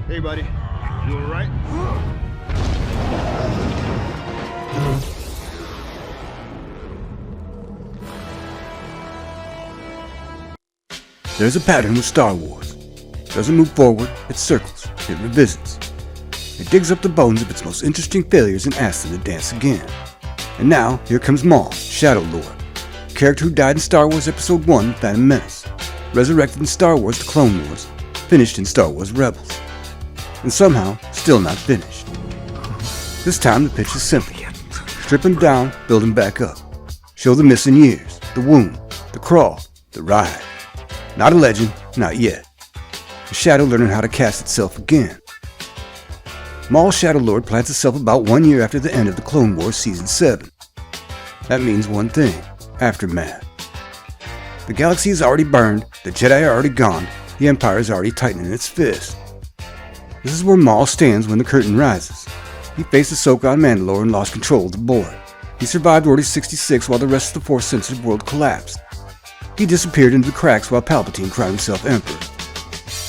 Hey, buddy. You alright? There's a pattern with Star Wars. It doesn't move forward, it circles, it revisits. It digs up the bones of its most interesting failures and asks them to dance again. And now, here comes Maul, Shadow Lord, a character who died in Star Wars Episode 1, Phantom Menace, resurrected in Star Wars The Clone Wars, finished in Star Wars Rebels, and somehow still not finished. This time the pitch is simple. Strip him down, build him back up. Show the missing years, the wound, the crawl, the ride. Not a legend, not yet. The shadow learning how to cast itself again. Maul Shadow Lord plants itself about 1 year after the end of the Clone Wars Season 7. That means one thing: aftermath. The galaxy is already burned, the Jedi are already gone, the Empire is already tightening its fist. This is where Maul stands when the curtain rises. He faced Ahsoka on Mandalore and lost control of the board. He survived Order 66 while the rest of the Force-sensitive world collapsed. He disappeared into the cracks while Palpatine crowned himself Emperor.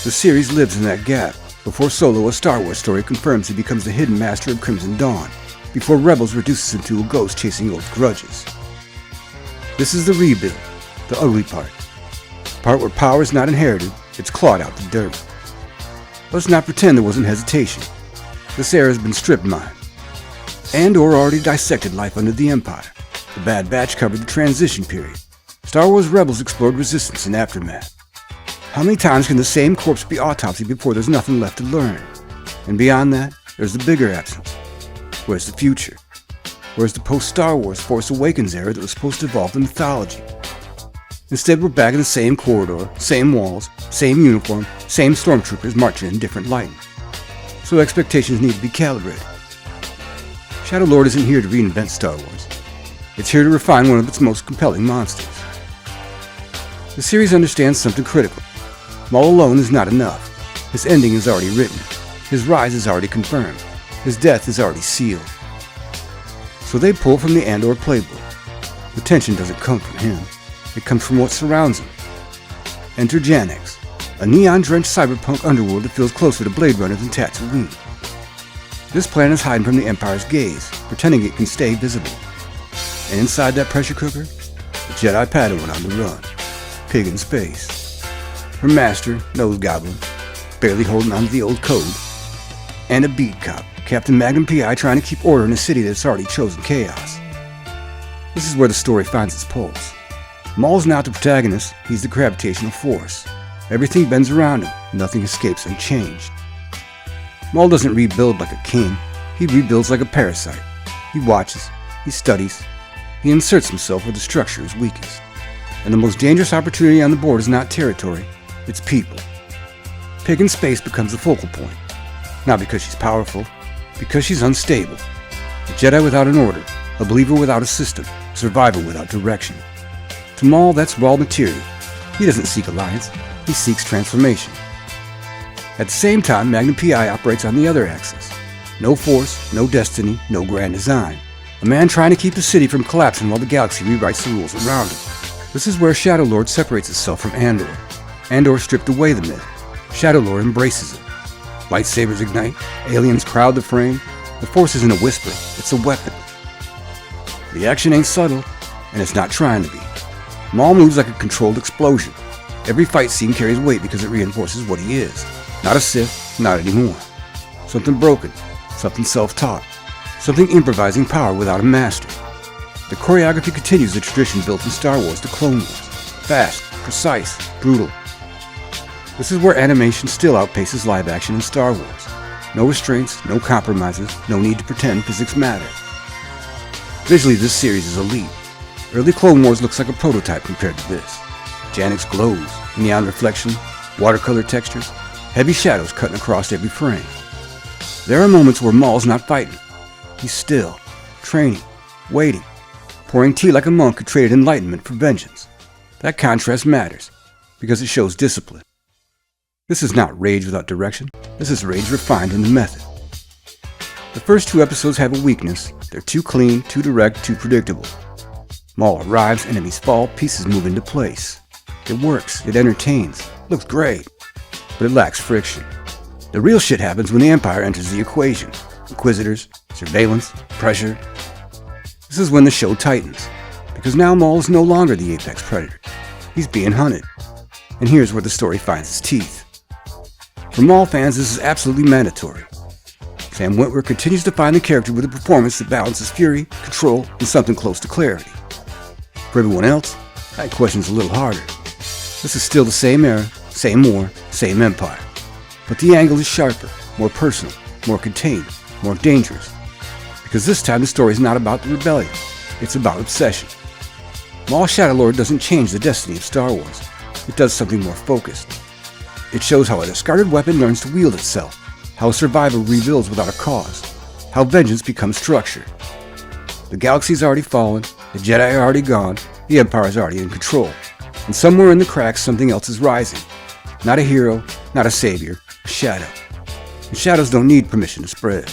The series lives in that gap. Before Solo, a Star Wars story confirms he becomes the hidden master of Crimson Dawn. Before Rebels reduces him to a ghost chasing old grudges. This is the rebuild, the ugly part. The part where power is not inherited, it's clawed out the dirt. Let's not pretend there wasn't hesitation. This era has been strip mined. Andor already dissected life under the Empire. The Bad Batch covered the transition period. Star Wars Rebels explored resistance and aftermath. How many times can the same corpse be autopsied before there's nothing left to learn? And beyond that, there's the bigger absence. Where's the future? Where's the post-Star Wars Force Awakens era that was supposed to evolve the mythology? Instead, we're back in the same corridor, same walls, same uniform, same stormtroopers marching in different lighting. So expectations need to be calibrated. Shadow Lord isn't here to reinvent Star Wars. It's here to refine one of its most compelling monsters. The series understands something critical. Maul alone is not enough. His ending is already written. His rise is already confirmed. His death is already sealed. So they pull from the Andor playbook. The tension doesn't come from him. It comes from what surrounds him. Enter Janex, a neon-drenched cyberpunk underworld that feels closer to Blade Runner than Tatooine. This planet is hiding from the Empire's gaze, pretending it can stay visible. And inside that pressure cooker, the Jedi Padawan on the run. Pig in space. Her master, Nose Goblin, barely holding on to the old code. And a beat cop, Captain Magnum P.I. trying to keep order in a city that's already chosen chaos. This is where the story finds its pulse. Maul's not the protagonist, he's the gravitational force. Everything bends around him, nothing escapes unchanged. Maul doesn't rebuild like a king, he rebuilds like a parasite. He watches, he studies, he inserts himself where the structure is weakest. And the most dangerous opportunity on the board is not territory, it's people. Pig in space becomes the focal point. Not because she's powerful, because she's unstable. A Jedi without an order, a believer without a system, a survivor without direction. To Maul, that's raw material. He doesn't seek alliance, he seeks transformation. At the same time, Magnum P.I. operates on the other axis. No force, no destiny, no grand design. A man trying to keep the city from collapsing while the galaxy rewrites the rules around him. This is where Shadow Lord separates itself from Andor. Andor stripped away the myth. Shadow Lord embraces it. Lightsabers ignite, aliens crowd the frame. The Force isn't a whisper, it's a weapon. The action ain't subtle, and it's not trying to be. Maul moves like a controlled explosion. Every fight scene carries weight because it reinforces what he is. Not a Sith, not anymore. Something broken, something self-taught, something improvising power without a master. The choreography continues the tradition built in Star Wars The Clone Wars. Fast, precise, brutal. This is where animation still outpaces live action in Star Wars. No restraints, no compromises, no need to pretend physics matter. Visually, this series is elite. Early Clone Wars looks like a prototype compared to this. Janex glows, neon reflection, watercolor textures, heavy shadows cutting across every frame. There are moments where Maul's not fighting. He's still, training, waiting, pouring tea like a monk who traded enlightenment for vengeance. That contrast matters, because it shows discipline. This is not rage without direction, this is rage refined in the method. The first two episodes have a weakness. They're too clean, too direct, too predictable. Maul arrives, enemies fall, pieces move into place. It works, it entertains, looks great, but it lacks friction. The real shit happens when the Empire enters the equation. Inquisitors, surveillance, pressure. This is when the show tightens, because now Maul is no longer the apex predator. He's being hunted. And here's where the story finds its teeth. For Maul fans, this is absolutely mandatory. Sam Witwer continues to find the character with a performance that balances fury, control, and something close to clarity. For everyone else, that question's a little harder. This is still the same era, same war, same empire. But the angle is sharper, more personal, more contained, more dangerous. Because this time the story is not about the rebellion, it's about obsession. Maul Shadowlord doesn't change the destiny of Star Wars. It does something more focused. It shows how a discarded weapon learns to wield itself, how a survivor rebuilds without a cause, how vengeance becomes structure. The galaxy's already fallen, the Jedi are already gone, the Empire is already in control. And somewhere in the cracks something else is rising. Not a hero, not a savior, a shadow. And shadows don't need permission to spread.